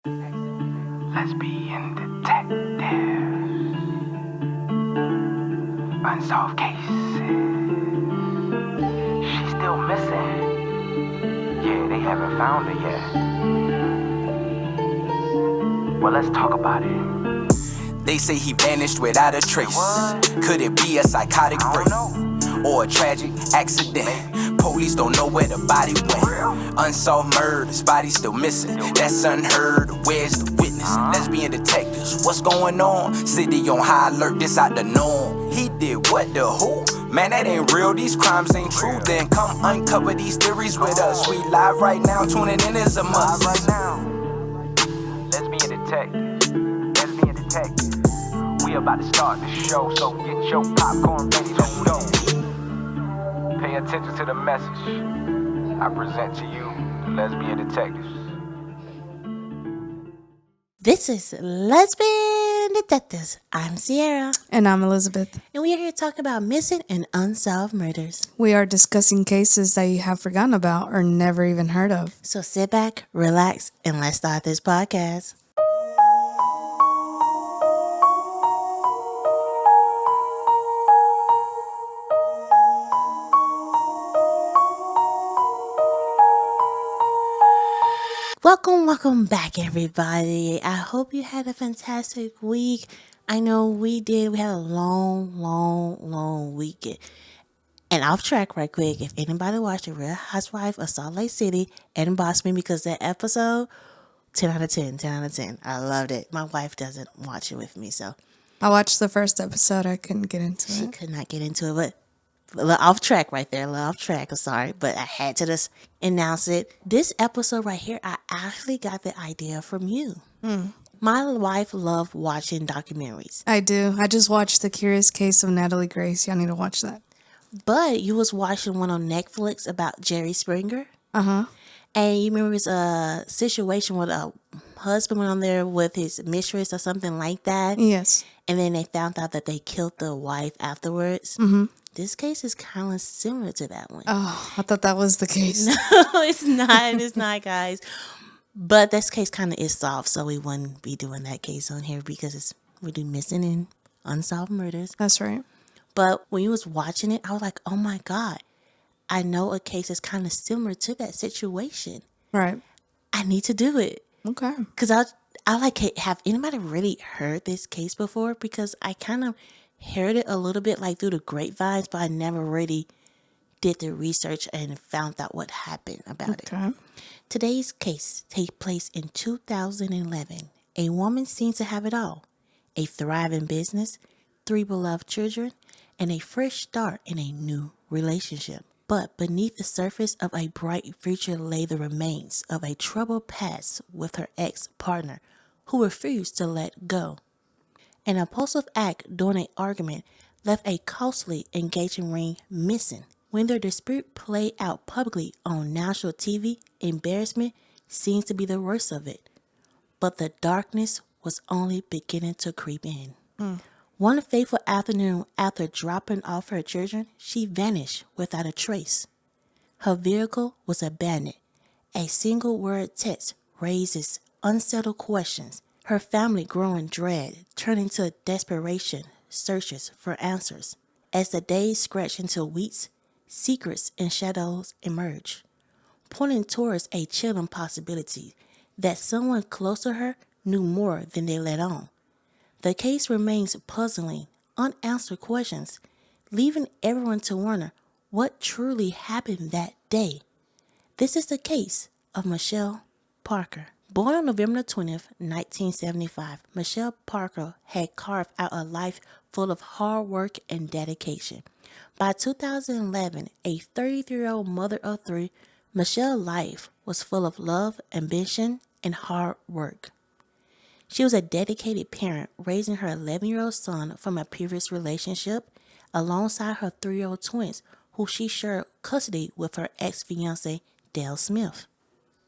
Lesbian Detectives, unsolved cases. She's still missing. Yeah, they haven't found her yet. Well, let's talk about it. They say he vanished without a trace. Could it be a psychotic break or a tragic accident? Police don't know where the body went. Unsolved murders, body still missing. That's unheard. Where's the witness? Lesbian detectives, what's going on? City on high alert, this out the norm. He did what, the who? Man, that ain't real, these crimes ain't true. Then come uncover these theories with us. We live right now, tuning in is a must. Right now, Lesbian Detectives, Lesbian Detectives. We about to start the show, so get your popcorn ready to go. Pay attention to the message I present to you, the Lesbian Detectives. This is Lesbian Detectives. I'm Sierra. And I'm Elizabeth. And we are here to talk about missing and unsolved murders. We are discussing cases that you have forgotten about or never even heard of. So sit back, relax, and let's start this podcast. Welcome back, everybody. I hope you had a fantastic week. I know we did. We had a long weekend. And off track right quick, if anybody watched The Real Housewife of Salt Lake City and boss me, because that episode, 10 out of 10. I loved it. My wife doesn't watch it with me, so. I watched the first episode. I couldn't get into She it. could not get into it, but a little off track right there. A little off track. I'm sorry, but I had to just announce it. This episode right here, I actually got the idea from you. My wife loved watching documentaries, I do. I just watched The Curious Case of Natalie Grace. Y'all need to watch that. but you was watching one on Netflix about Jerry Springer. Uh-huh. And you remember it's a situation where a husband went on there with his mistress or something like that. Yes. And then they found out that they killed the wife afterwards. Mm-hmm. This case is kind of similar to that one. Oh, I thought that was the case. No, it's not. It's not, guys. But this case kind of is solved, so we wouldn't be doing that case on here because we do missing and unsolved murders. That's right. But when you was watching it, I was like, oh my God, I know a case that's kind of similar to that situation. Right. I need to do it. Okay. Because I like, have anybody really heard this case before? Because I kind of heard it a little bit like through the grapevines, but I never really did the research and found out what happened about it. Okay. Today's case takes place in 2011. A woman seems to have it all. A thriving business, 3 beloved children, and a fresh start in a new relationship. But beneath the surface of a bright future lay the remains of a troubled past with her ex-partner who refused to let go. An impulsive act during an argument left a costly engagement ring missing. When their dispute played out publicly on national TV, embarrassment seems to be the worst of it. But the darkness was only beginning to creep in. One fateful afternoon, after dropping off her children, she vanished without a trace. Her vehicle was abandoned. A single word text raises unsettled questions. Her family growing dread, turning to desperation, searches for answers. As the days stretched into weeks, secrets and shadows emerge, pointing towards a chilling possibility that someone close to her knew more than they let on. The case remains puzzling, unanswered questions, leaving everyone to wonder what truly happened that day. This is the case of Michelle Parker. Born on November 20th, 1975, Michelle Parker had carved out a life full of hard work and dedication. By 2011, a 33-year-old mother of 3, Michelle's life was full of love, ambition, and hard work. She was a dedicated parent, raising her 11-year-old son from a previous relationship alongside her 3-year-old twins, who she shared custody with her ex-fiancé, Dale Smith.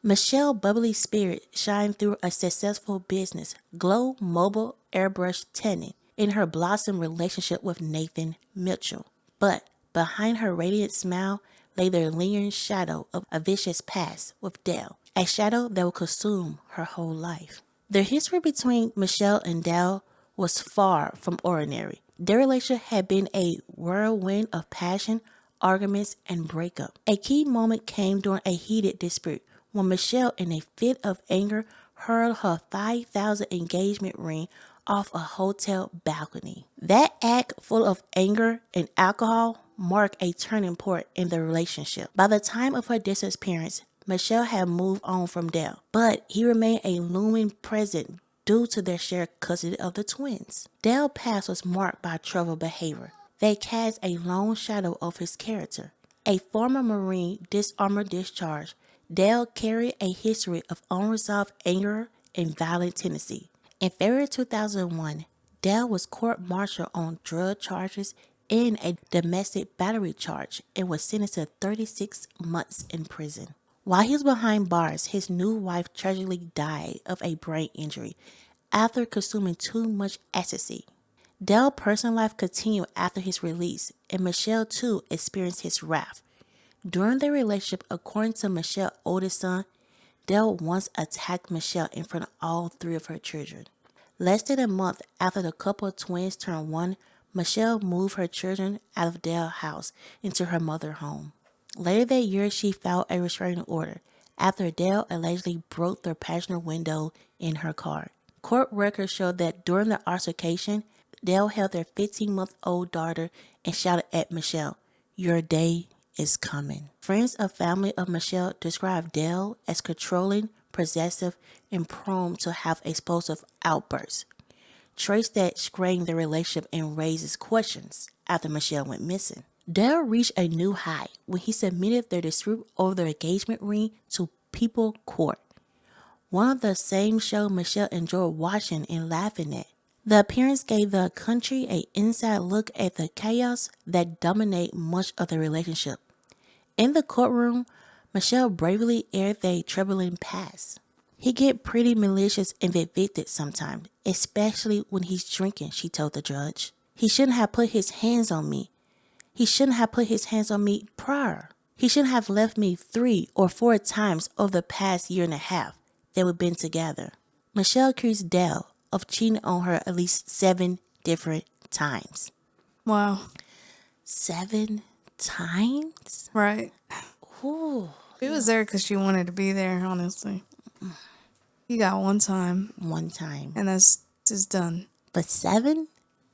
Michelle's bubbly spirit shined through a successful business, Glow Mobile Airbrush Tanning, in her blossom relationship with Nathan Mitchell. But behind her radiant smile lay the lingering shadow of a vicious past with Dale. a shadow that will consume her whole life. The history between Michelle and Dell was far from ordinary. Their relationship had been a whirlwind of passion, arguments, and breakup. A key moment came during a heated dispute when Michelle, in a fit of anger, hurled her 5,000 engagement ring off a hotel balcony. That act, full of anger and alcohol, marked a turning point in the relationship. By the time of her disappearance, Michelle had moved on from Dell, but he remained a looming presence due to their shared custody of the twins. Dell's past was marked by troubled behavior that cast a long shadow over his character. A former Marine disarmed discharge, Dell carried a history of unresolved anger and violent tendency. In February 2001, Dell was court-martialed on drug charges and a domestic battery charge and was sentenced to 36 months in prison. While he was behind bars, his new wife tragically died of a brain injury after consuming too much ecstasy. Dell's personal life continued after his release, and Michelle too experienced his wrath. During their relationship, according to Michelle's oldest son, Dell once attacked Michelle in front of all three of her children. Less than a month after the couple of twins turned 1, Michelle moved her children out of Dell's house into her mother's home. Later that year, she filed a restraining order after Dell allegedly broke their passenger window in her car. Court records show that during the altercation, Dell held their 15-month-old daughter and shouted at Michelle, "Your day is coming." Friends and family of Michelle described Dell as controlling, possessive, and prone to have explosive outbursts, traits that strained the relationship and raises questions after Michelle went missing. Dell reached a new high when he submitted their dispute over their engagement ring to people court, one of the same show Michelle enjoyed watching and laughing at. The appearance gave the country an inside look at the chaos that dominated much of the relationship. In the courtroom, Michelle bravely aired their troubling past. "He get pretty malicious and vindictive sometimes, especially when he's drinking," she told the judge. "He shouldn't have put his hands on me. He shouldn't have put his hands on me prior. He shouldn't have left me 3 or 4 times over the past year and a half that we've been together." Michelle accused Dell of cheating on her at least 7 different times. Wow. 7 times? Right. Ooh. She was there because she wanted to be there, honestly. You got one time, 1 time. and that's just done. But 7?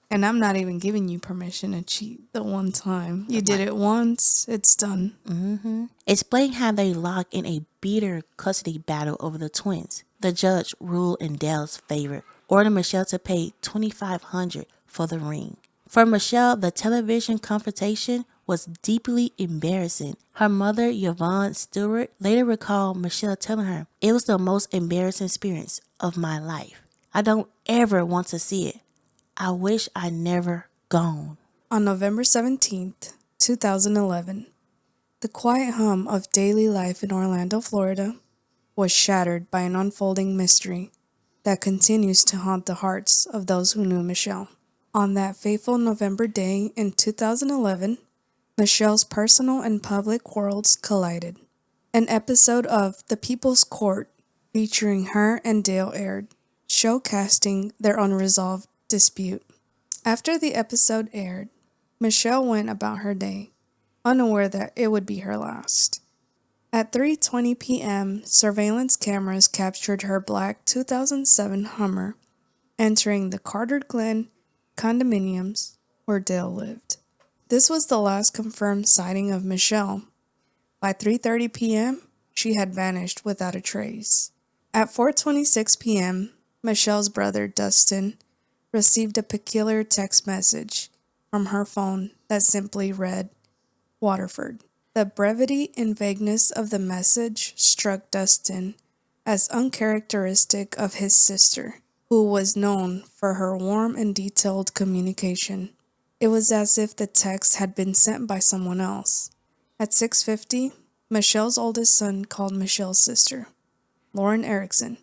And I'm not even giving you permission to cheat the one time. You did it once, it's done. Explain how they locked in a bitter custody battle over the twins. The judge ruled in Dell's favor, ordering Michelle to pay $2,500 for the ring. For Michelle, the television confrontation was deeply embarrassing. Her mother, Yvonne Stewart, later recalled Michelle telling her, "It was the most embarrassing experience of my life. I don't ever want to see it. I wish I never gone." On November 17th, 2011, the quiet hum of daily life in Orlando, Florida, was shattered by an unfolding mystery that continues to haunt the hearts of those who knew Michelle. On that fateful November day in 2011, Michelle's personal and public worlds collided. An episode of The People's Court featuring her and Dale aired, showcasing their unresolved dispute. After the episode aired, Michelle went about her day, unaware that it would be her last. At 3:20 p.m., surveillance cameras captured her black 2007 Hummer entering the Carter Glen condominiums where Dale lived. This was the last confirmed sighting of Michelle. By 3:30 p.m., she had vanished without a trace. At 4:26 p.m., Michelle's brother, Dustin, received a peculiar text message from her phone that simply read, "Waterford." The brevity and vagueness of the message struck Dustin as uncharacteristic of his sister, who was known for her warm and detailed communication. It was as if the text had been sent by someone else. At 6:50, Michelle's oldest son called Michelle's sister, Lauren Erickson,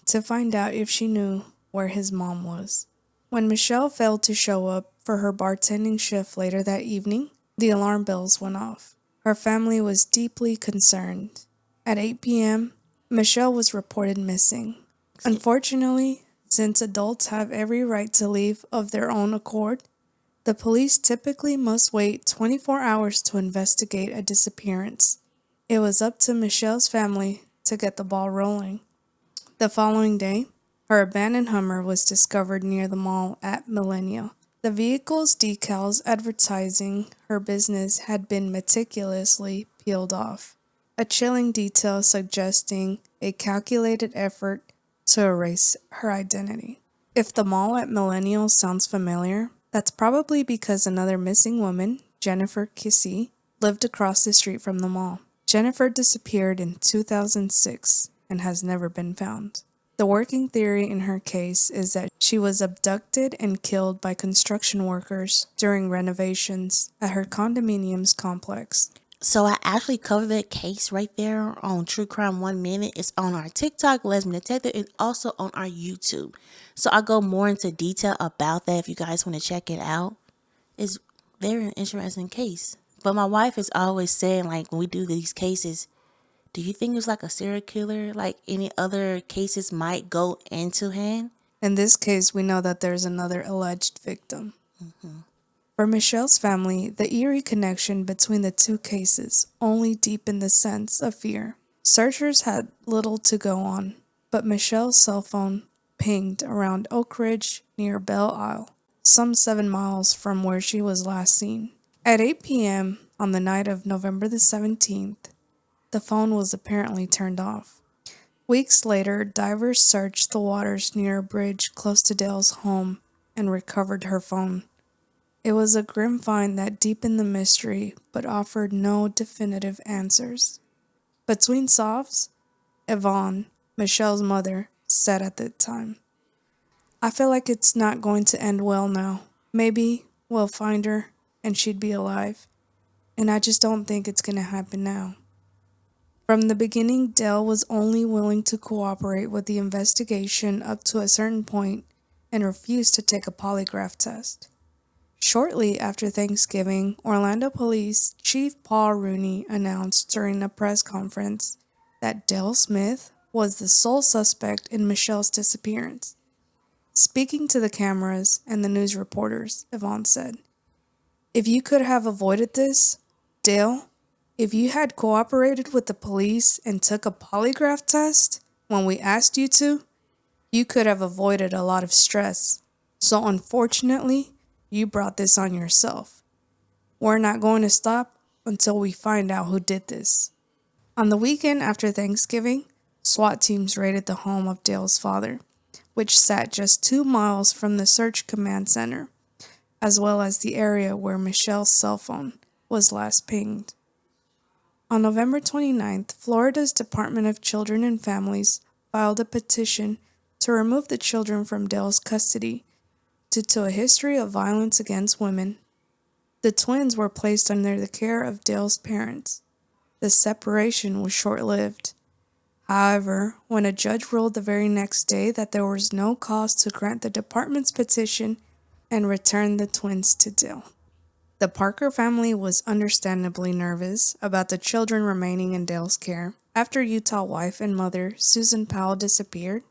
to find out if she knew where his mom was. When Michelle failed to show up for her bartending shift later that evening, the alarm bells went off. Her family was deeply concerned. At 8 p.m., Michelle was reported missing. Unfortunately, since adults have every right to leave of their own accord, the police typically must wait 24 hours to investigate a disappearance. It was up to Michelle's family to get the ball rolling. The following day, her abandoned Hummer was discovered near the mall at Millennial. The vehicle's decals advertising her business had been meticulously peeled off, a chilling detail suggesting a calculated effort to erase her identity. If the mall at Millennial sounds familiar, that's probably because another missing woman, Jennifer Kissy, lived across the street from the mall. Jennifer disappeared in 2006 and has never been found. The working theory in her case is that she was abducted and killed by construction workers during renovations at her condominium's complex. So I actually covered that case right there on True Crime 1 Minute. It's on our TikTok, Lesbian Detective, and also on our YouTube. So I go more into detail about that if you guys want to check it out. It's very interesting case. But my wife is always saying, like, when we do these cases, do you think it's like a serial killer? Like any other cases might go into hand? In this case, we know that there's another alleged victim. For Michelle's family, the eerie connection between the two cases only deepened the sense of fear. Searchers had little to go on, but Michelle's cell phone pinged around Oak Ridge near Belle Isle, some 7 miles from where she was last seen. At 8 p.m. on the night of November the 17th, the phone was apparently turned off. Weeks later, divers searched the waters near a bridge close to Dale's home and recovered her phone. It was a grim find that deepened the mystery but offered no definitive answers. Between sobs, Yvonne, Michelle's mother, said at the time, "I feel like it's not going to end well now. Maybe we'll find her and she'd be alive. And I just don't think it's going to happen now." From the beginning, Dale was only willing to cooperate with the investigation up to a certain point and refused to take a polygraph test. Shortly after Thanksgiving, Orlando Police Chief Paul Rooney announced during a press conference that Dale Smith was the sole suspect in Michelle's disappearance. Speaking to the cameras and the news reporters, Yvonne said, "If you could have avoided this, Dale, if you had cooperated with the police and took a polygraph test when we asked you to, you could have avoided a lot of stress. So unfortunately, you brought this on yourself. We're not going to stop until we find out who did this." On the weekend after Thanksgiving, SWAT teams raided the home of Dale's father, which sat just 2 miles from the search command center, as well as the area where Michelle's cell phone was last pinged. On November 29th, Florida's Department of Children and Families filed a petition to remove the children from Dale's custody due to a history of violence against women. The twins were placed under the care of Dale's parents. The separation was short-lived. However, when a judge ruled the very next day that there was no cause to grant the department's petition and return the twins to Dale. The Parker family was understandably nervous about the children remaining in Dale's care. After Utah wife and mother Susan Powell disappeared,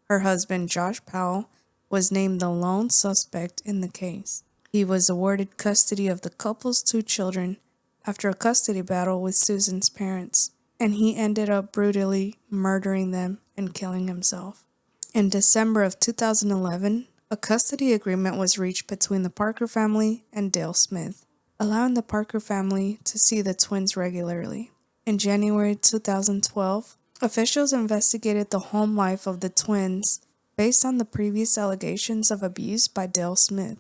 her husband Josh Powell was named the lone suspect in the case. He was awarded custody of the couple's 2 children after a custody battle with Susan's parents, and he ended up brutally murdering them and killing himself. In December of 2011, a custody agreement was reached between the Parker family and Dale Smith, allowing the Parker family to see the twins regularly. In January 2012, officials investigated the home life of the twins based on the previous allegations of abuse by Dale Smith.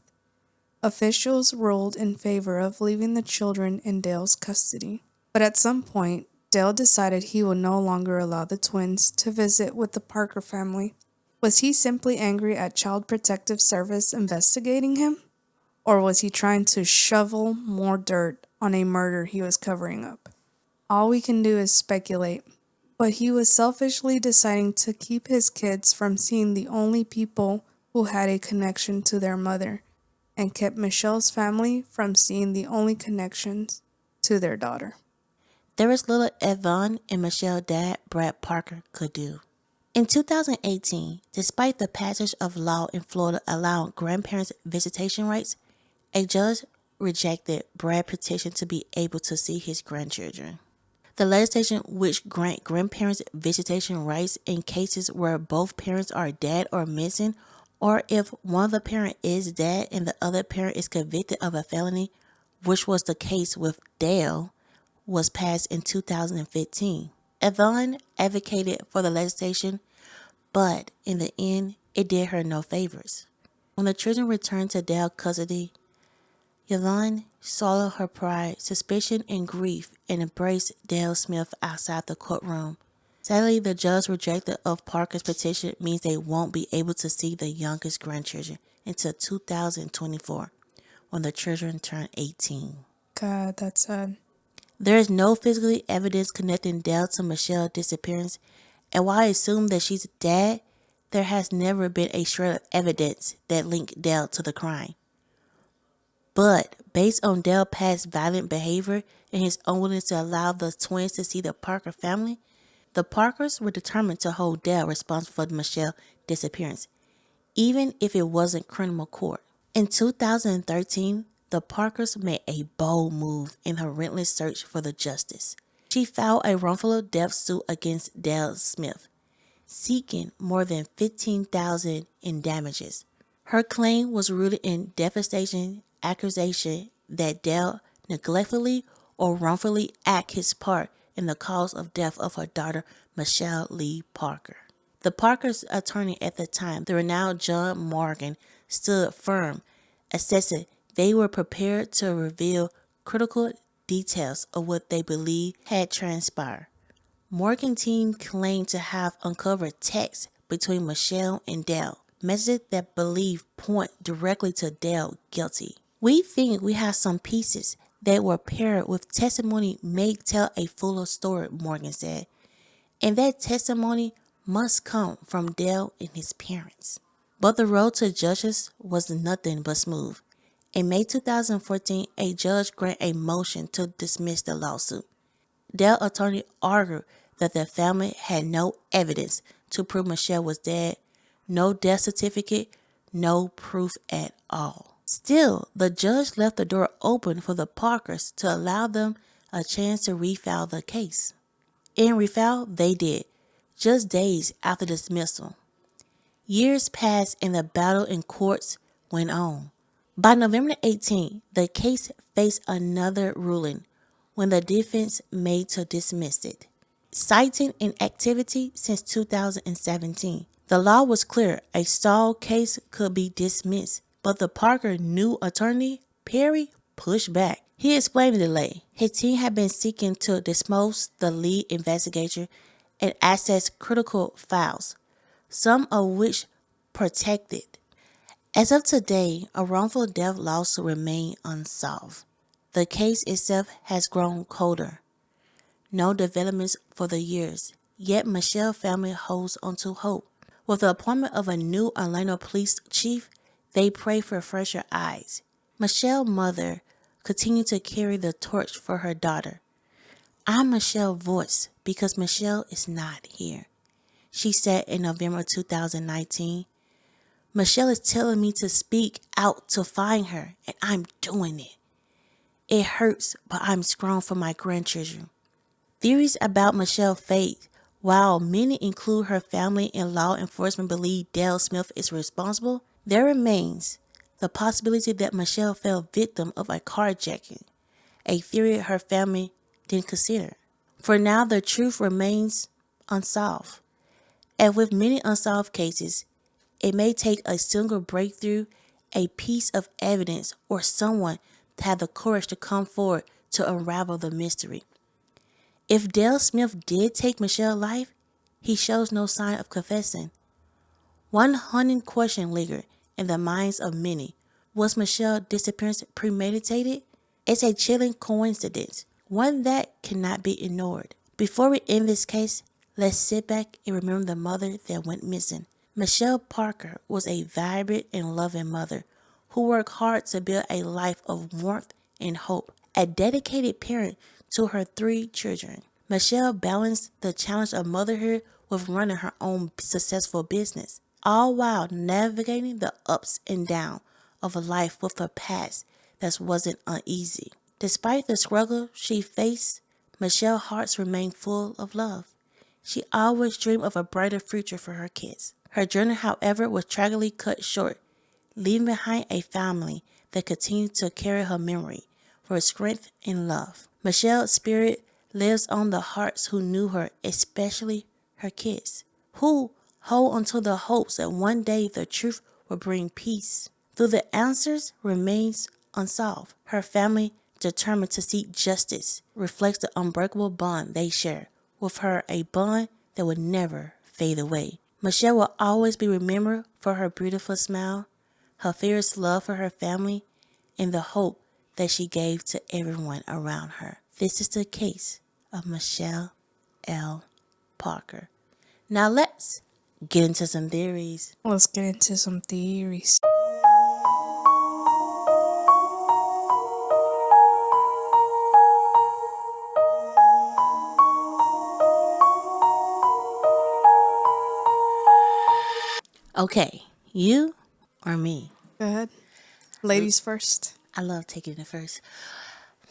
Officials ruled in favor of leaving the children in Dale's custody. But at some point, Dale decided he would no longer allow the twins to visit with the Parker family. Was he simply angry at Child Protective Service investigating him? Or was he trying to shovel more dirt on a murder he was covering up? All we can do is speculate. But he was selfishly deciding to keep his kids from seeing the only people who had a connection to their mother, and kept Michelle's family from seeing the only connections to their daughter. There was little Yvonne and Michelle's dad, Brad Parker, could do. In 2018, despite the passage of law in Florida allowing grandparents visitation rights, a judge rejected Brad's petition to be able to see his grandchildren. The legislation which grant grandparents visitation rights in cases where both parents are dead or missing, or if one of the parents is dead and the other parent is convicted of a felony, which was the case with Dale, was passed in 2015. Yvonne advocated for the legislation, but in the end, it did her no favors. When the children returned to Dale custody, Yvonne swallowed her pride, suspicion, and grief and embraced Dale Smith outside the courtroom. Sadly, the judge's rejection of Parker's petition means they won't be able to see the youngest grandchildren until 2024, when the children turn 18. God, that's sad. There is no physical evidence connecting Dale to Michelle's disappearance, and while I assume that she's dead, there has never been a shred of evidence that linked Dale to the crime. But based on Dale's past violent behavior and his unwillingness to allow the twins to see the Parker family, the Parkers were determined to hold Dale responsible for Michelle's disappearance, even if it wasn't criminal court. In 2013, the Parkers made a bold move in her relentless search for the justice. She filed a wrongful death suit against Dale Smith, seeking more than $15,000 in damages. Her claim was rooted in devastation accusation that Dale neglectfully or wrongfully acted his part in the cause of death of her daughter, Michelle Lee Parker. The Parkers' attorney at the time, the renowned John Morgan, stood firm, assessing they were prepared to reveal critical details of what they believed had transpired. Morgan's team claimed to have uncovered texts between Michelle and Dale, messages that believed point directly to Dale guilty. We think we have some pieces that were paired with testimony may tell a fuller story, Morgan said, and that testimony must come from Dale and his parents. But the road to justice was nothing but smooth. In May 2014, a judge granted a motion to dismiss the lawsuit. Dale's attorney argued that the family had no evidence to prove Michelle was dead, no death certificate, no proof at all. Still, the judge left the door open for the Parkers to allow them a chance to refile the case. And refile they did, just days after dismissal. Years passed and the battle in courts went on. By November 18, the case faced another ruling when the defense made to dismiss it, citing inactivity since 2017. The law was clear, a stalled case could be dismissed, but the Parker new attorney, Perry, pushed back. He explained the delay. His team had been seeking to dispose the lead investigator and access critical files, some of which protected. As of today, a wrongful death lawsuit remains unsolved. The case itself has grown colder. No developments for the years, yet Michelle's family holds onto hope. With the appointment of a new Orlando police chief, they pray for fresher eyes. Michelle's mother continued to carry the torch for her daughter. I'm Michelle's voice because Michelle is not here, she said in November 2019. Michelle is telling me to speak out to find her, and I'm doing it. It hurts, but I'm strong for my grandchildren. Theories about Michelle's fate, while many include her family and law enforcement believe Dale Smith is responsible, there remains the possibility that Michelle fell victim of a carjacking, a theory her family didn't consider. For now, the truth remains unsolved. And with many unsolved cases, it may take a single breakthrough, a piece of evidence, or someone to have the courage to come forward to unravel the mystery. If Dale Smith did take Michelle's life, he shows no sign of confessing. One haunting question lingered in the minds of many. Was Michelle's disappearance premeditated? It's a chilling coincidence, one that cannot be ignored. Before we end this case, let's sit back and remember the mother that went missing. Michelle Parker was a vibrant and loving mother who worked hard to build a life of warmth and hope, a dedicated parent to her 3 children. Michelle balanced the challenge of motherhood with running her own successful business, all while navigating the ups and downs of a life with a past that wasn't uneasy. Despite the struggle she faced, Michelle's heart remained full of love. She always dreamed of a brighter future for her kids. Her journey, however, was tragically cut short, leaving behind a family that continued to carry her memory for strength and love. Michelle's spirit lives on the hearts who knew her, especially her kids, who hold onto the hopes that one day the truth will bring peace. Though the answers remains unsolved, her family, determined to seek justice, reflects the unbreakable bond they share with her, a bond that would never fade away. Michelle will always be remembered for her beautiful smile, her fierce love for her family, and the hope that she gave to everyone around her. This is the case of Michelle L. Parker. Now let's get into some theories. Let's get into some theories. Okay, you or me? Go ahead. Ladies first. I love taking it first.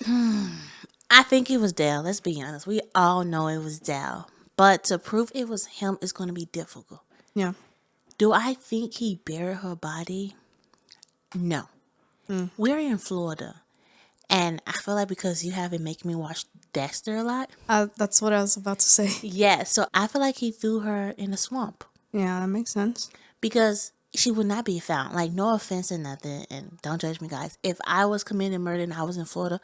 I think it was Dale. Let's be honest. We all know it was Dale. But to prove it was him is going to be difficult. Yeah. Do I think he buried her body? No. We're in Florida. And I feel like because you have been making me watch Dexter a lot. That's what I was about to say. Yeah, so I feel like he threw her in a swamp. Yeah, that makes sense. Because she would not be found. Like, no offense or nothing, and don't judge me, guys. If I was committing murder and I was in Florida,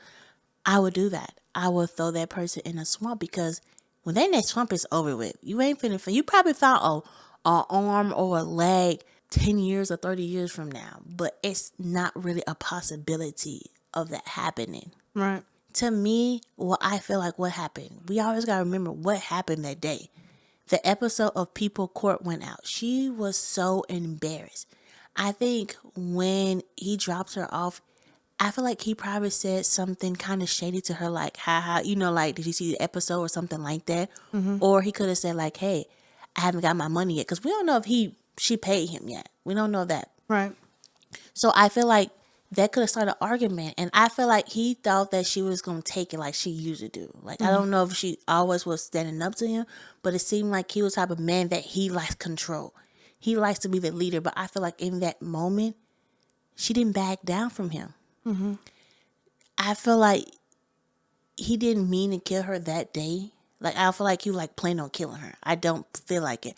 I would do that. I would throw that person in a swamp because when they in that swamp, it's over with. You ain't finna find. You probably found a arm or a leg 10 years or 30 years from now, but it's not really a possibility of that happening. Right. To me, I feel like what happened, we always got to remember what happened that day. The episode of People Court went out. She was so embarrassed. I think when he dropped her off, I feel like he probably said something kind of shady to her, like, haha, like, did you see the episode or something like that? Mm-hmm. Or he could have said, like, hey, I haven't got my money yet. Because we don't know if she paid him yet. We don't know that. Right. So I feel like that could have started an argument. And I feel like he thought that she was going to take it like she usually do. Like, I don't know if she always was standing up to him, but it seemed like he was the type of man that he likes control. He likes to be the leader. But I feel like in that moment, she didn't back down from him. Mm-hmm. I feel like he didn't mean to kill her that day. Like, I feel like he was like planning on killing her. I don't feel like it.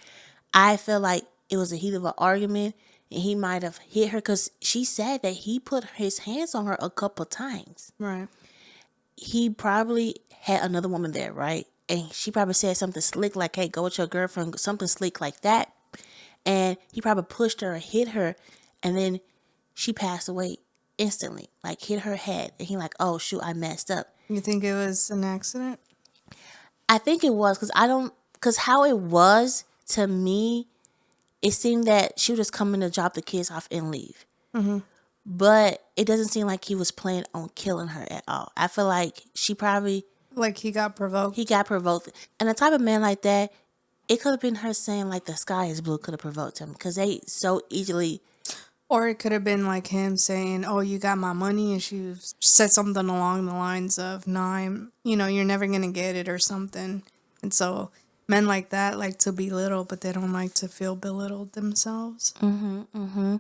I feel like it was a heat of an argument. And he might have hit her because she said that he put his hands on her a couple times. Right. He probably had another woman there, right? And she probably said something slick like, hey, go with your girlfriend, something slick like that. And he probably pushed her or hit her. And then she passed away instantly, like hit her head. And he like, oh, shoot, I messed up. You think it was an accident? I think it was because how it was to me, it seemed that she was just coming to drop the kids off and leave. Mm-hmm. But it doesn't seem like he was planning on killing her at all. I feel like she probably... Like he got provoked? He got provoked. And a type of man like that, it could have been her saying like the sky is blue could have provoked him. Because they so easily... Or it could have been like him saying, oh, you got my money. And she said something along the lines of, no, you're never going to get it or something. And so... Men like that like to belittle, but they don't like to feel belittled themselves. Mm-hmm, mm-hmm.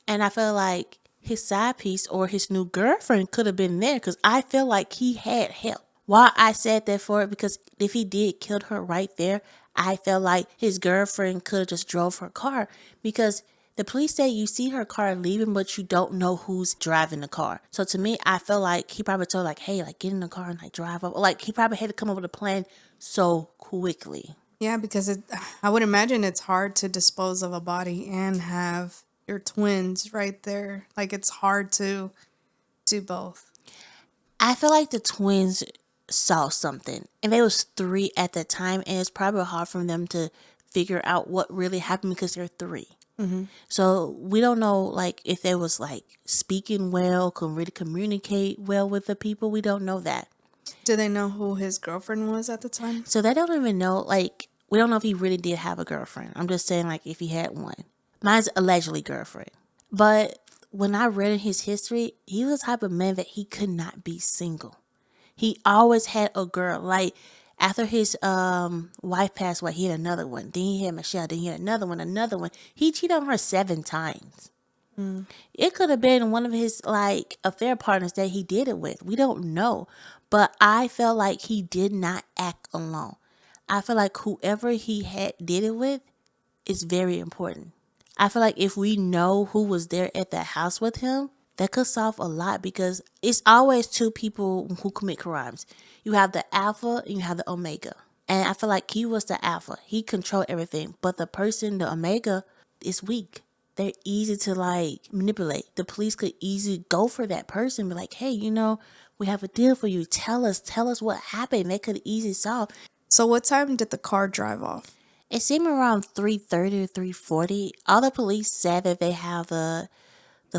And I feel like his side piece or his new girlfriend could have been there because I feel like he had help. Why I said that for it, because if he did kill her right there, I felt like his girlfriend could have just drove her car because the police say you see her car leaving, but you don't know who's driving the car. So to me, I feel like he probably told like, hey, like get in the car and like drive up. Like he probably had to come up with a plan so quickly. Yeah, because I would imagine it's hard to dispose of a body and have your twins right there. Like it's hard to do both. I feel like the twins saw something, and they was 3 at the time, and it's probably hard for them to figure out what really happened because they're 3. Mm-hmm. So we don't know like if they was like speaking well, could really communicate well with the people. We don't know that. Do they know who his girlfriend was at the time? So they don't even know, like, we don't know if he really did have a girlfriend. I'm just saying, like, if he had one. Mine's allegedly girlfriend. But when I read in his history, he was the type of man that he could not be single. He always had a girl. Like, after his wife passed away, he had another one. Then he had Michelle. Then he had another one. He cheated on her 7 times. It could have been one of his, like, affair partners that he did it with. We don't know. But I felt like he did not act alone. I feel like whoever he had did it with is very important. I feel like if we know who was there at the house with him, that could solve a lot, because it's always 2 people who commit crimes. You have the alpha and you have the omega. And I feel like he was the alpha. He controlled everything. But the person, the omega, is weak. They're easy to, like, manipulate. The police could easily go for that person, be like, hey, we have a deal for you. Tell us what happened. They could easily solve. So what time did the car drive off? It seemed around 3:30 or 3:40. All the police said that they have the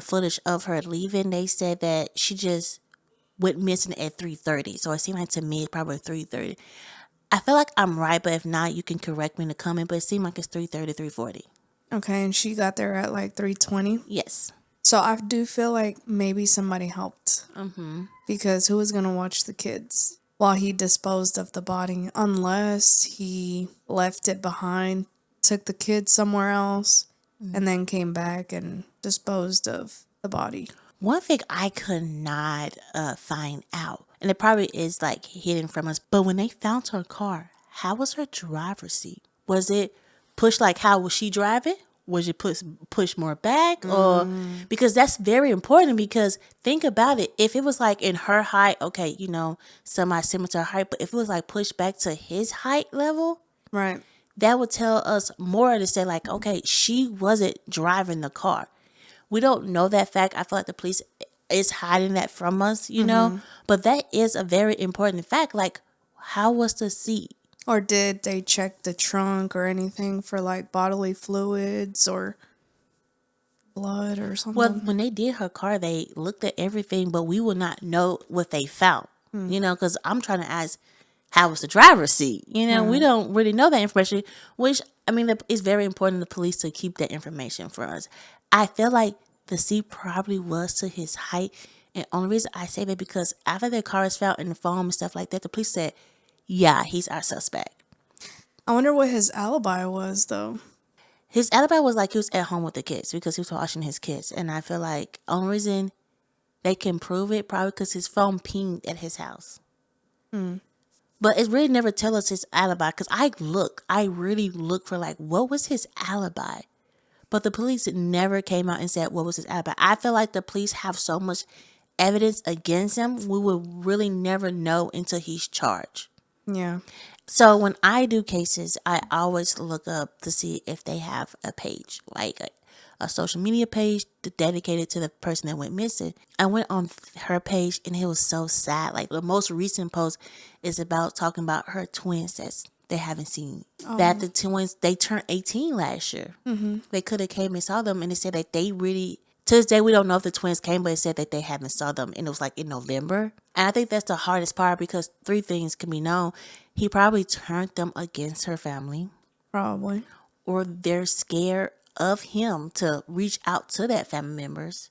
footage of her leaving. They said that she just went missing at 3:30. So it seemed like to me it's probably 3:30. I feel like I'm right, but if not, you can correct me in the comment. But it seemed like it's 3:30, 3:40. Okay, and she got there at like 3:20. Yes. So I do feel like maybe somebody helped. Because who was going to watch the kids while he disposed of the body? Unless he left it behind, took the kids somewhere else, and then came back and disposed of the body. One thing I could not find out, and it probably is, like, hidden from us, but when they found her car, how was her driver's seat? Was it pushed, like, how was she driving? Was it push more back? Or because that's very important, because think about it. If it was like in her height, okay, semi similar to her height, but if it was like pushed back to his height level, Right. that would tell us more to say, like, okay, she wasn't driving the car. We don't know that fact. I feel like the police is hiding that from us, but that is a very important fact. Like, how was the seat? Or did they check the trunk or anything for like bodily fluids or blood or something? Well, when they did her car, they looked at everything, but we will not know what they found, because I'm trying to ask, how was the driver's seat? We don't really know that information, which, I mean, it's very important to the police to keep that information for us. I feel like the seat probably was to his height. And only reason I say that because after their car is found in the foam and stuff like that, the police said, yeah, he's our suspect. I wonder what his alibi was, though. His alibi was like he was at home with the kids because he was watching his kids. And I feel like only reason they can prove it probably because his phone pinged at his house. But it really never tell us his alibi, because I really look for, like, what was his alibi? But the police never came out and said what was his alibi. I feel like the police have so much evidence against him, we will really never know until he's charged. Yeah. So when I do cases, I always look up to see if they have a page, like a social media page dedicated to the person that went missing. I went on her page and it was so sad. Like, the most recent post is about talking about her twins that they haven't seen. That the twins, they turned 18 last year. They could have came and saw them, and they said that they really, to this day, we don't know if the twins came, but it said that they haven't saw them, and it was like in November. And I think that's the hardest part, because 3 things can be known. He probably turned them against her family. Probably. Or they're scared of him to reach out to that family members.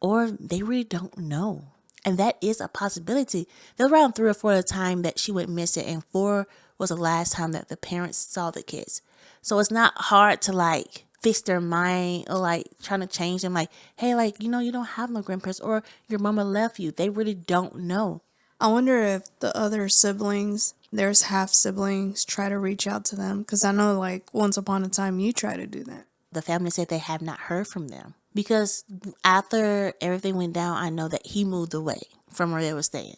Or they really don't know. And that is a possibility. There was around 3 or 4 at a time that she went missing, and 4 was the last time that the parents saw the kids. So it's not hard to, like, fix their mind or, like, trying to change them. Like, hey, like, you don't have no grandparents, or your mama left you. They really don't know. I wonder if the other siblings, there's half siblings, try to reach out to them. Because I know, like, once upon a time you tried to do that. The family said they have not heard from them. Because after everything went down, I know that he moved away from where they were staying.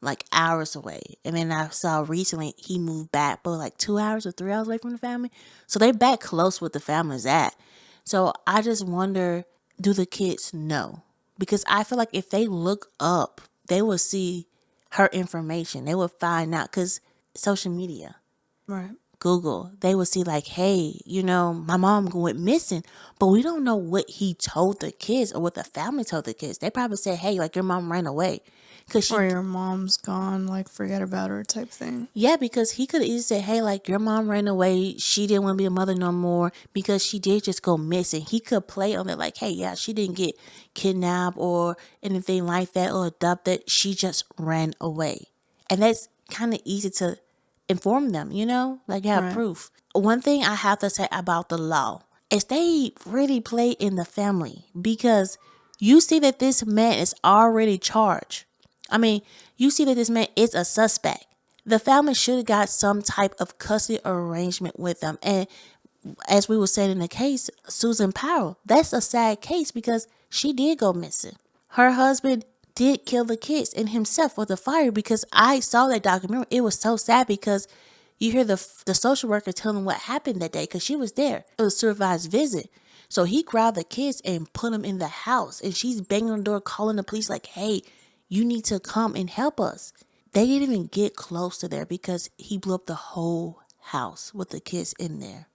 Like, hours away. And then I saw recently he moved back, but like 2 hours or 3 hours away from the family. So they're back close with the family's at. So I just wonder, do the kids know? Because I feel like if they look up, they will see her information. They will find out, because social media. Right. Google, they would see like, hey, my mom went missing, but we don't know what he told the kids or what the family told the kids. They probably said, hey, like your mom ran away. Or your mom's gone, like forget about her type thing. Yeah, because he could have easily said, hey, like your mom ran away. She didn't want to be a mother no more because she did just go missing. He could play on it like, hey, yeah, she didn't get kidnapped or anything like that or adopted. She just ran away. And that's kind of easy to inform them, like have Right. proof. One thing I have to say about the law is they really play in the family because you see that this man is already charged. I mean, you see that this man is a suspect. The family should have got some type of custody arrangement with them. And as we were saying in the case, Susan Powell, that's a sad case because she did go missing. Her husband did kill the kids and himself with the fire because I saw that documentary. It was so sad because you hear the social worker telling what happened that day because she was there. It was a supervised visit. So he grabbed the kids and put them in the house. And she's banging on the door calling the police like, hey, you need to come and help us. They didn't even get close to there because he blew up the whole house with the kids in there.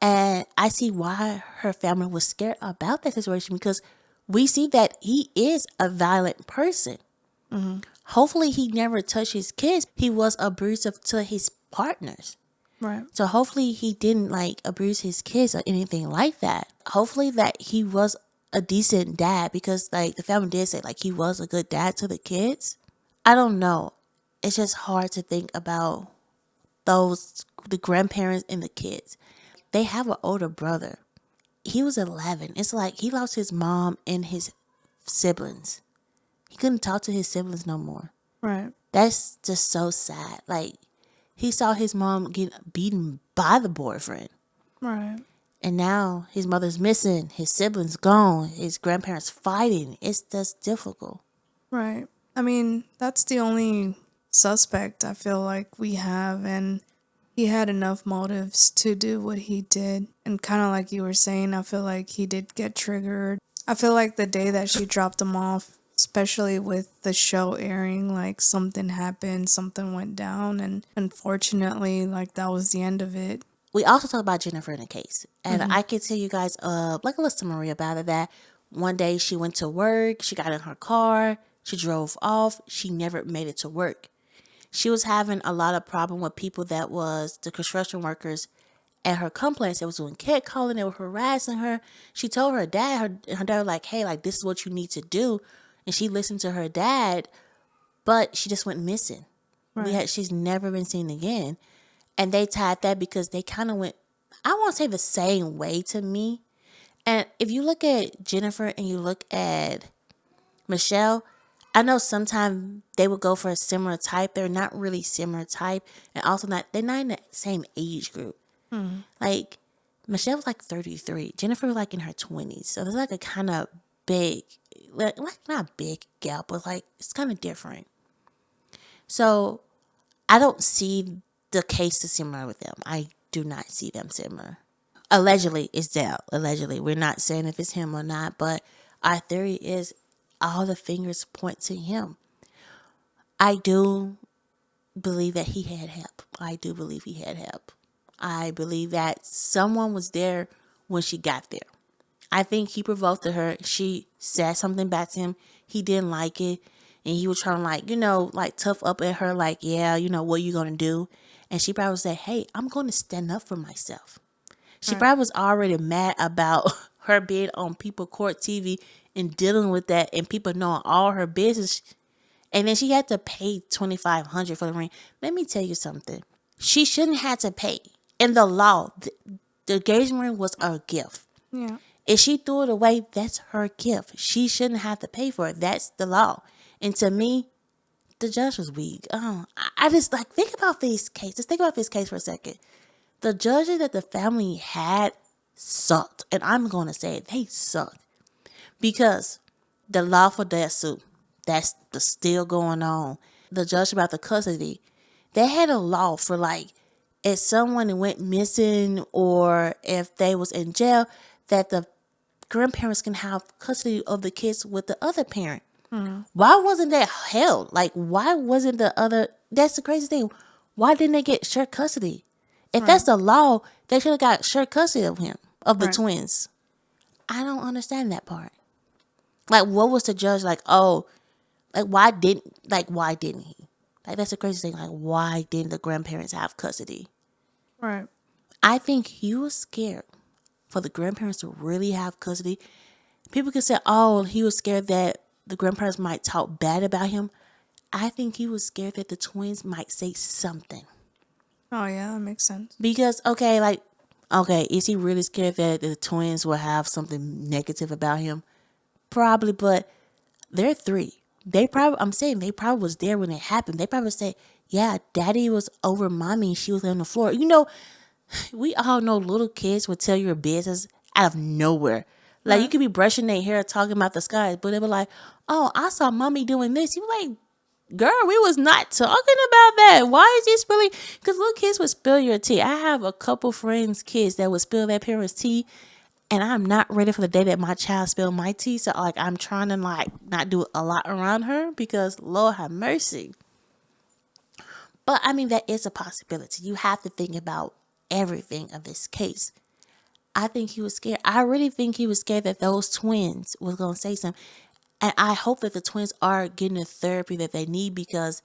And I see why her family was scared about that situation because we see that he is a violent person. Mm-hmm. Hopefully he never touched his kids. He was abusive to his partners. Right. So hopefully he didn't like abuse his kids or anything like that. Hopefully that he was a decent dad because like the family did say like he was a good dad to the kids. I don't know. It's just hard to think about the grandparents and the kids. They have an older brother. He was 11. It's like he lost his mom and his siblings. He couldn't talk to his siblings no more. Right. That's just so sad. Like he saw his mom get beaten by the boyfriend. Right. And now his mother's missing, his siblings gone, his grandparents fighting. It's just difficult. Right. I mean, that's the only suspect I feel like we have, and he had enough motives to do what he did. And kind of like you were saying, I feel like he did get triggered. I feel like the day that she dropped him off, especially with the show airing, like something happened, something went down, and unfortunately, like that was the end of it. We also talked about Jennifer in the case. And I can tell you guys like a little summary about it that one day she went to work, she got in her car, she drove off, she never made it to work. She was having a lot of problem with people that was the construction workers at her complex. They was doing catcalling, they were harassing her. She told her dad, her dad was like, hey, like this is what you need to do. And she listened to her dad, but she just went missing. Right. She's never been seen again. And they tied that because they kind of went, I won't say the same way to me. And if you look at Jennifer and you look at Michelle, I know sometimes they would go for a similar type. They're not really similar type. And also they're not in the same age group. Like Michelle was like 33. Jennifer was like in her 20s. So there's like a kind of big, like not big gap, but like it's kind of different. So I don't see the case is similar with them. I do not see them similar. Allegedly, it's Dell. Allegedly. We're not saying if it's him or not, but our theory is all the fingers point to him. I do believe that he had help. I do believe he had help. I believe that someone was there when she got there. I think he provoked her. She said something back to him. He didn't like it. And he was trying to like tough up at her, like, yeah, what you going to do? And she probably said, hey, I'm going to stand up for myself. She probably was already mad about her being on People Court TV and dealing with that and people knowing all her business. And then she had to pay $2,500 for the ring. Let me tell you something. She shouldn't have to pay. In the law, the engagement ring was a gift. Yeah. If she threw it away, that's her gift. She shouldn't have to pay for it. That's the law. And to me, the judge was weak. I just think about this case. Just think about this case for a second. The judges that the family had sucked. And I'm going to say it. They sucked. Because the lawful death suit, that's still going on. The judge about the custody, they had a law for if someone went missing or if they was in jail, that the grandparents can have custody of the kids with the other parent. Why wasn't that held? Why wasn't the other... That's the crazy thing. Why didn't they get shared custody? If that's the law, they should have got shared custody of him, of the Right. twins. I don't understand that part. Like, what was the judge like? Oh, why didn't he? Like, that's the crazy thing. Like, why didn't the grandparents have custody? Right. I think he was scared for the grandparents to really have custody. People could say, oh, he was scared that the grandparents might talk bad about him. I think he was scared that the twins might say something. Oh, yeah, that makes sense. Because, is he really scared that the twins will have something negative about him? Probably, but they're 3. They probably was there when it happened. They probably say, yeah, daddy was over mommy. She was on the floor. You know, we all know little kids will tell your business out of nowhere. Like, you could be brushing their hair talking about the skies, but they were like, oh, I saw mommy doing this. You were like, girl, we was not talking about that. Why is you spilling? Because little kids would spill your tea. I have a couple friends' kids that would spill their parents' tea, and I'm not ready for the day that my child spilled my tea. So, like, I'm trying to, like, not do a lot around her because, Lord have mercy. But, I mean, that is a possibility. You have to think about everything of this case. I think he was scared. I really think he was scared that those twins was going to say something. And I hope that the twins are getting the therapy that they need, because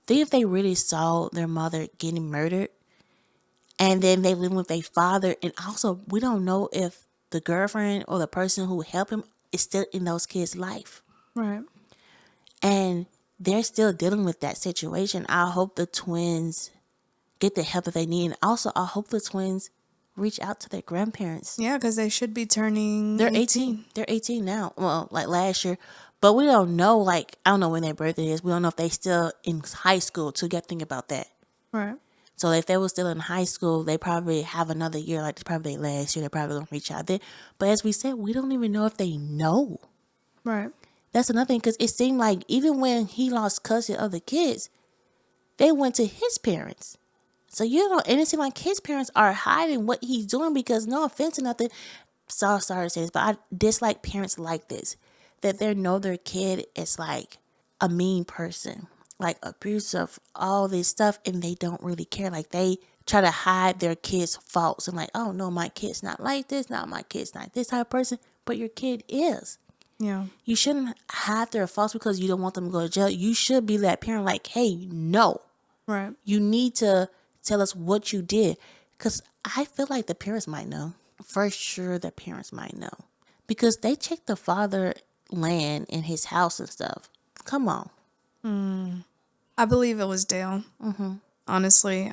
think if they really saw their mother getting murdered and then they live with their father, and also we don't know if the girlfriend or the person who helped him is still in those kids' life. Right. And they're still dealing with that situation. I hope the twins get the help that they need. And also, I hope the twins reach out to their grandparents. Yeah, because they should be turning They're 18. 18. They're 18 now. Well, like last year. But we don't know, like, I don't know when their birthday is. We don't know if they still in high school, too. You got to think about that. Right. So if they were still in high school, they probably have another year. Like, it's probably their last year. They're probably going to reach out there. But as we said, we don't even know if they know. Right. That's another thing, because it seemed like even when he lost custody of the kids, they went to his parents. So, you know, and it seemed like his parents are hiding what he's doing, because, no offense or nothing, sorry to say this, but I dislike parents like this, that they know their kid is like a mean person, like abusive, all this stuff, and they don't really care. Like, they try to hide their kids' faults and like, oh no, my kid's not like this, not my kid's not this type of person, but your kid is. Yeah. You shouldn't hide their faults because you don't want them to go to jail. You should be that parent like, hey, no. Right. You need to tell us what you did. Because I feel like the parents might know. For sure, the parents might know. Because they checked the father land in his house and stuff. Come on. I believe it was Dale. Mm-hmm. Honestly,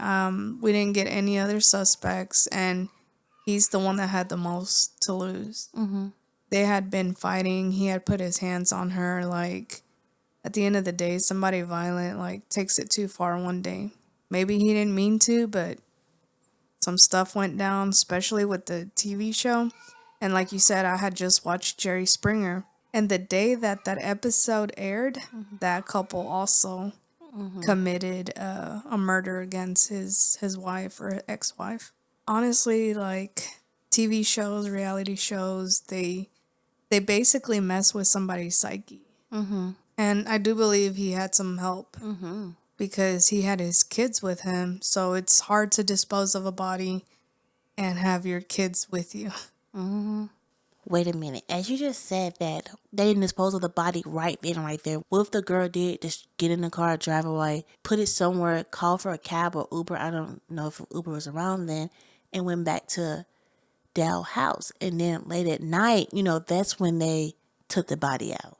we didn't get any other suspects, and he's the one that had the most to lose. Mm-hmm. They had been fighting. He had put his hands on her. Like, at the end of the day, somebody violent, like, takes it too far one day. Maybe he didn't mean to, but some stuff went down, especially with the TV show. And like you said, I had just watched Jerry Springer. And the day that that episode aired, that couple also committed a murder against his wife or ex-wife. Honestly, like, TV shows, reality shows, they basically mess with somebody's psyche. Mm-hmm. And I do believe he had some help because he had his kids with him. So it's hard to dispose of a body and have your kids with you. Wait a minute. As you just said that they didn't dispose of the body right then and right there. What if the girl did just get in the car, drive away, put it somewhere, call for a cab or Uber? I don't know if Uber was around then, and went back to Dale's house. And then late at night, you know, that's when they took the body out.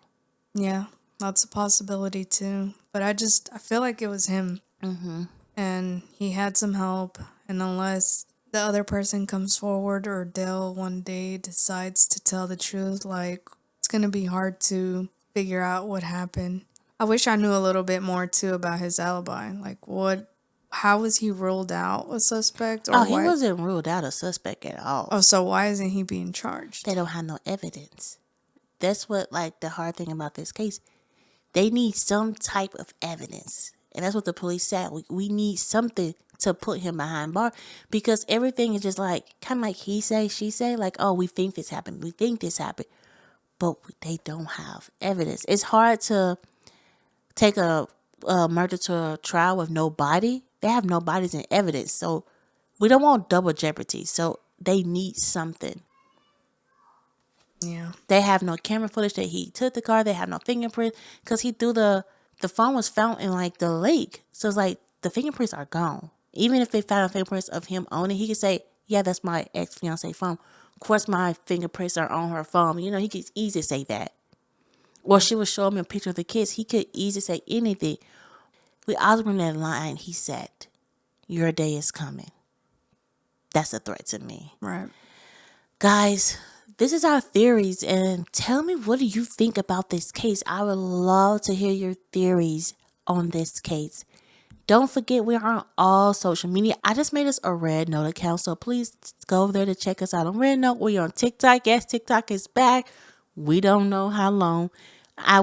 Yeah, that's a possibility too. But I feel like it was him. Mm-hmm. And he had some help. And unless the other person comes forward or Dale one day decides to tell the truth, like, it's going to be hard to figure out what happened. I wish I knew a little bit more too about his alibi. Like, how was he ruled out a suspect? Or he wasn't ruled out a suspect at all. Oh, so why isn't he being charged? They don't have no evidence. That's what, like, the hard thing about this case. They need some type of evidence. And that's what the police said. We need something to put him behind bar, because everything is just like, kind of like he say, she say, like, oh, we think this happened. We think this happened. But they don't have evidence. It's hard to take a murder to a trial with no body. They have no bodies and evidence. So We don't want double jeopardy, so they need something. Yeah. They have no camera footage that he took the car. They have no fingerprint because he threw the phone was found in like the lake. So it's like the fingerprints are gone. Even if they found fingerprints of him owning, he could say, "Yeah, that's my ex-fiancé phone. Of course, my fingerprints are on her phone." You know, he could easily say that. Or she would show me a picture of the kids. He could easily say anything. We also remember that line he said, "Your day is coming." That's a threat to me. Right. Guys, this is our theories, and tell me, what do you think about this case? I would love to hear your theories on this case. Don't forget, we are on all social media. I just made us a Red Note account, so please go over there to check us out on Red Note. We're on TikTok. Yes, TikTok is back. We don't know how long.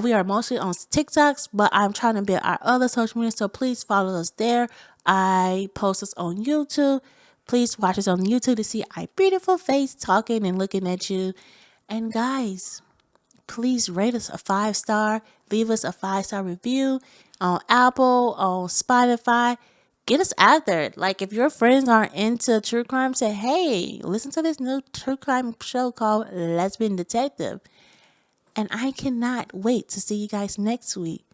We are mostly on TikToks, but I'm trying to build our other social media, so please follow us there. I post us on YouTube. Please watch us on YouTube to see our beautiful face talking and looking at you. And guys, please rate us a 5-star. Leave us a 5-star review on Apple, on Spotify. Get us out there. Like, if your friends aren't into true crime, say, "Hey, listen to this new true crime show called Lesbian Detective." And I cannot wait to see you guys next week.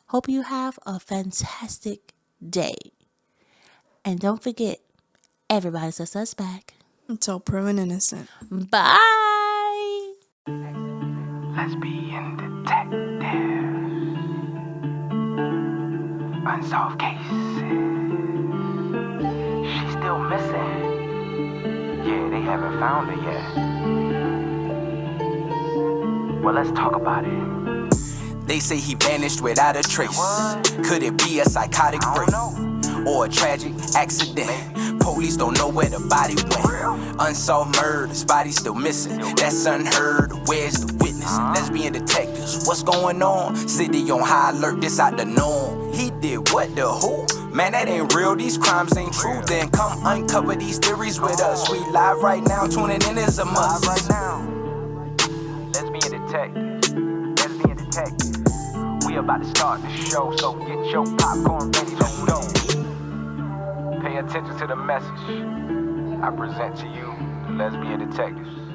Hope you have a fantastic day. And don't forget, everybody's a suspect. Until proven innocent. Bye. Lesbian Detectives. Unsolved cases. She's still missing. Yeah, they haven't found her yet. Well, let's talk about it. They say he vanished without a trace. Could it be a psychotic break or a tragic accident? Police don't know where the body went. Unsolved murders, body still missing. That's unheard. Where's the witness? Lesbian detectives, what's going on? City on high alert, this out the norm. He did what, the who? Man, that ain't real, these crimes ain't true. Then come uncover these theories with us. We live right now, tuning in is a must. Right now, Lesbian Detectives. Lesbian Detectives. We about to start the show, so get your popcorn ready, let's go. Pay attention to the message I present to you, the Lesbian Detectives.